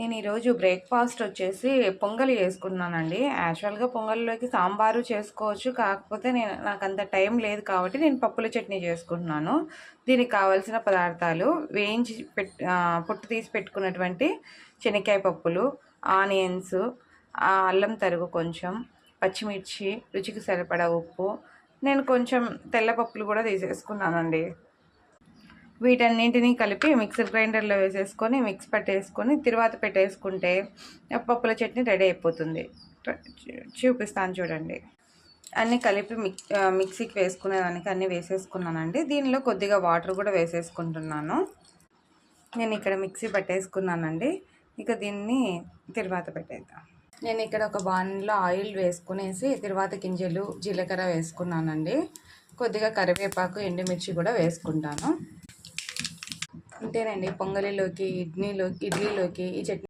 నేను ఈరోజు బ్రేక్ఫాస్ట్ వచ్చేసి పొంగలి చేసుకున్నానండి. యాక్చువల్‌గా పొంగల్లోకి సాంబారు చేసుకోవచ్చు. కాకపోతే నాకు అంత టైం లేదు కాబట్టి నేను పప్పుల చట్నీ చేసుకుంటున్నాను. దీనికి కావాల్సిన పదార్థాలు పొట్టు తీసి పెట్టుకున్నటువంటి శనక్కాయ పప్పులు, ఆనియన్స్, అల్లం తరుగు కొంచెం, పచ్చిమిర్చి, రుచికి సరిపడా ఉప్పు. నేను కొంచెం తెల్ల పప్పులు కూడా తీసేసుకున్నానండి. వీటన్నింటినీ కలిపి మిక్సర్ గ్రైండర్లో వేసేసుకొని మిక్స్ పట్టేసుకొని తిరువాత పెట్టేసుకుంటే పప్పుల చట్నీ రెడీ అయిపోతుంది. చూపిస్తాను చూడండి. అన్నీ కలిపి మిక్సీకి వేసుకునేదానికి అన్నీ వేసేసుకున్నానండి. దీనిలో కొద్దిగా వాటర్ కూడా వేసేసుకుంటున్నాను. నేను ఇక్కడ మిక్సీ పట్టేసుకున్నానండి. ఇక దీన్ని తిరువాత పెట్టేద్దాం. నేను ఇక్కడ ఒక బాణలో ఆయిల్ వేసుకునేసి తిరువాత గింజలు, జీలకర్ర వేసుకున్నానండి. కొద్దిగా కరివేపాకు, ఎండుమిర్చి కూడా వేసుకుంటాను. అంతేనండి. పొంగలిలోకి, ఇడ్లీలోకి ఈ చట్నీ